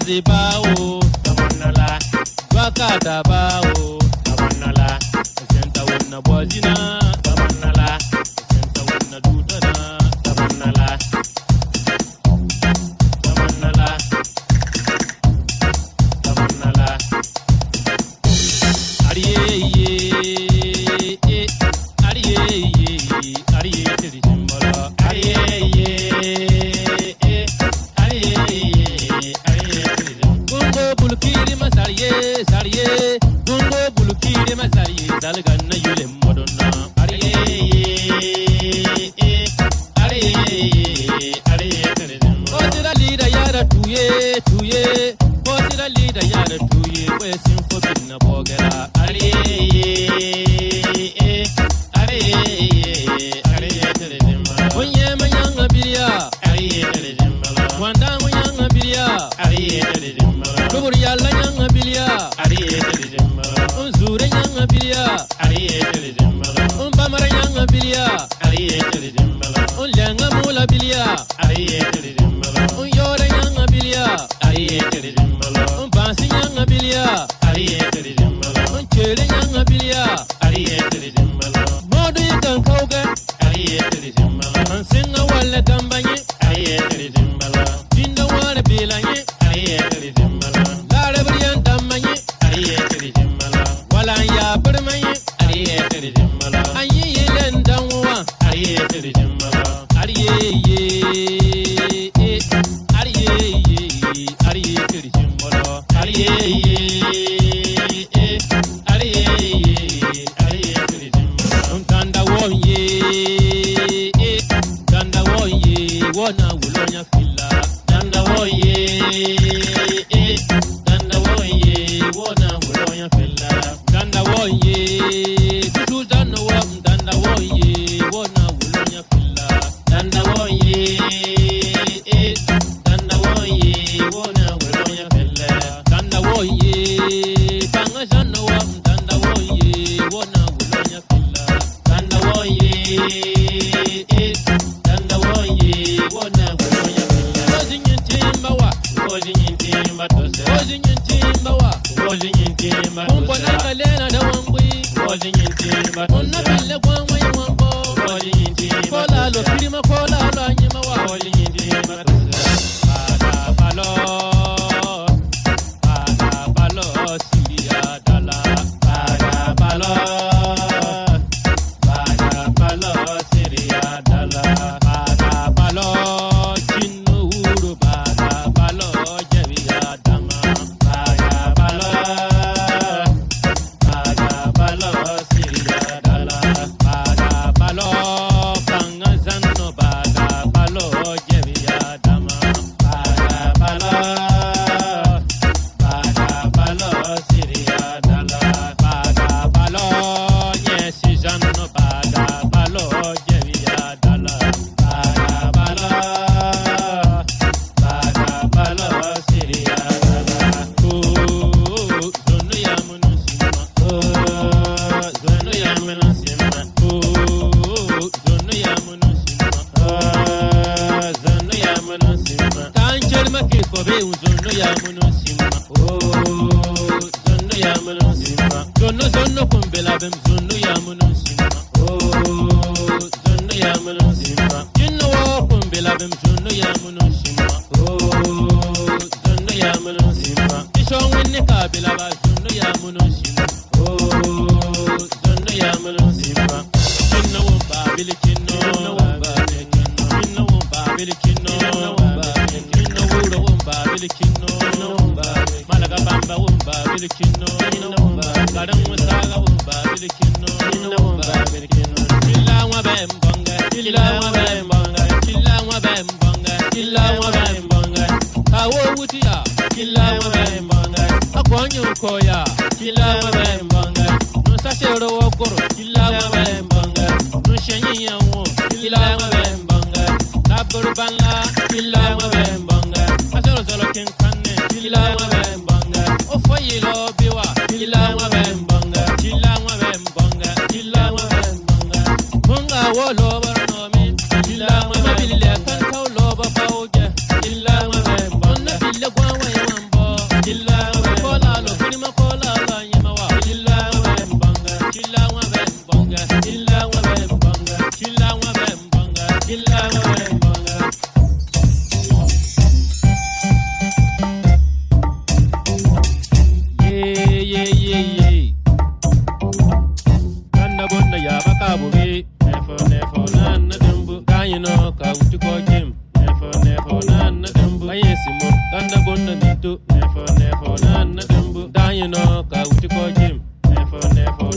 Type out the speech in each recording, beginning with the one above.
Wazi bao tamanala wakata bao tamanala senta wonna bozina tamanala senta wonna dudana tamanala tamanala tamanala ariye ye ariye ye ariye tiri simbolo ariye ye Gungo bulukiri masariye sariye Gungo bulukiri masariye dalganna yule modonna ariye Osira lida yara tuye tuye Osira lida yara tuye wesin fobinna bogera ariye Onye manyanga biya ariye Wanda manyanga biya ariye Kubur yalla nyanga biya ariye Unzure nyanga biya ariye Umbamara nyanga biya ariye Unlenga mula biya ariye Unyore nyanga biya ariye Umbansi nyanga biya ariye Unchere nyanga biya ariye Modu yikan kauga ariye Ansinga wale tambanye ariye Jinda wane bilanye ariye Lare briyan tambanye ariye Walan ya birmanye ariye Anyi yilen danwa ariye Ariye ye ariye ye ariye tirjimbolo ariye ye ariye tirjimbolo Tanda wonye Tanda wonye wona wulonya filla Tanda wonye wona wulonya filla Tanda wonye tutu tanda wom Tanda wonye wona wulonya filla Tanda wonye wona wulonya filla Tanda wonye panga tanda wom Tanda wonye wona wulonya filla Tanda wonye wona wulonya filla Ozin timbawa ozin timba tose ozin timbawa ozin timba Umbo na kalena da wangui ozin timba tose Onna bille kwangwe wangbo ozin timba Kola lo pirima kola lo anyimawa ozin timba tose Pada balo siria dala Pada balo siria dala Pada balo chinu uru Pada balo javiya dama Pada balo siria dala Pada balo pangazano Pada balo javiya dama Pada balo siria dala Pada balo nyesi zanno Pada balo javiya dala Pada balo siria dala Zonu ya munusima Zonu ya munusima Zonu ya munusima Zonu ya munusima Tancher makikobe zonu ya munusima Zonu ya munusima Zonu kumbela bem zonu ya munusima Zonu ya munusima Jinno wa kumbela bem zonu ya munusima Zonu ya munusima Ishon wenne kabila ba zonu ya munusima Zonu ya munusima Jinno wumba bilikino Jinno wumba bilikino Jinno wuro wumba bilikino Malaga bamba wumba bilikino Kadang musaga wumba bilikino Killa wa bembonga Killa wa bembonga Kawo wutia Killa wa bembonga Akwanyo koya Killa wa bembonga Nusasero wakoro Killa wa bembonga Nushenyi yawo Killa wa bembonga Taburu banla Killa wa bembonga Asero solo kinkane Killa wa bembonga Ofoyilo biwa Killa wa bembonga Killa wa bembonga Killa wa bembonga Munga wo lobar nomi Killa wa bembonga Kan kau lobar pauja Killa wa bembonga Bille kwa wa yambo killa mabembanga. Yeah. Kanda bonna ya baka bube. Nefo na dumbu. Kayino ka uti ko jim. Nefo na dumbu. Ayesimo kanda bonna nitu. Nefo na dumbu. Kayino ka uti ko jim. Nefo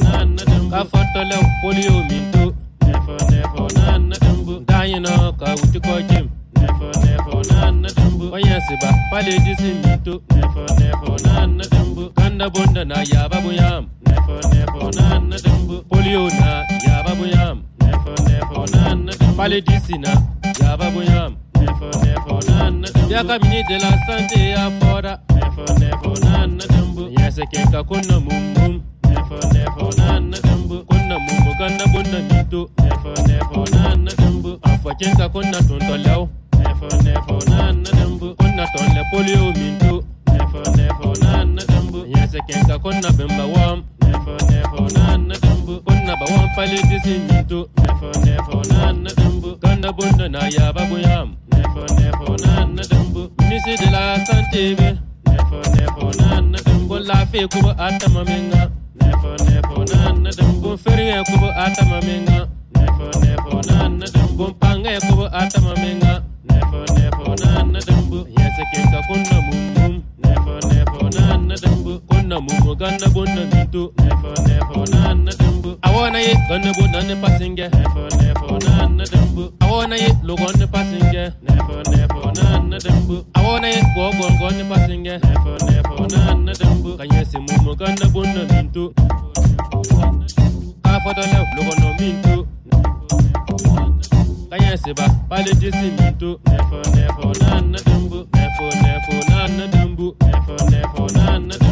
na dumbu. Ka fotole polio mintu. Nefo na dumbu. Kayino ka uti ko jim. Nefo na dumbu. Ayesiba pale disi mintu. Nefo na dumbu. Kanda bonna na ya babu yam. Nefo na dumbu. Polio na ya babu yam. Nefo na dumbu. Pale disi na ya babu yam. Nefo na dumbu. Ya kamini de la santé ya fora. Nefo na dumbu. Yese kenka kunna mum. Nefo na dumbu. Kunna mum kanda bonna mintu. Nefo na dumbu. Afwa kenka kunna tontolaw. Nefo na dumbu. Kunna tonle polio mintu. Nefo na dumbu. Yese kenka kunna bimba wam. Nefo na dumbu. Kunna ba wam pale disi mintu. Nefo na dumbu. Kanda bonna na ya babu yam. Nefo na dumbu. Ministre de la santé be. Nefo na dumbu. Kon la fe kubo atama menga. Nefo na dumbu. Kon ferie kubo atama menga. Nefo na dumbu. Kon pange kubo atama menga. Nefo na dumbu. Yese kenka kunna mum. Nefo na dumbu. Kunna mum ganda bonna mintu. Nefo na dumbu. Awona ye ganda bonna ne pasinge. Nefo na dumbu. Awona ye logon ne pasinge. Nefo na dumbu. Awona ye gogon ne pasinge. Nefo na dumbu. Kanyese mum ganda bonna mintu. Ka foto le logon no mintu. Kanyese ba pale disi mintu. Nefo na dumbu. Nefo na dumbu. Nefo na dumbu.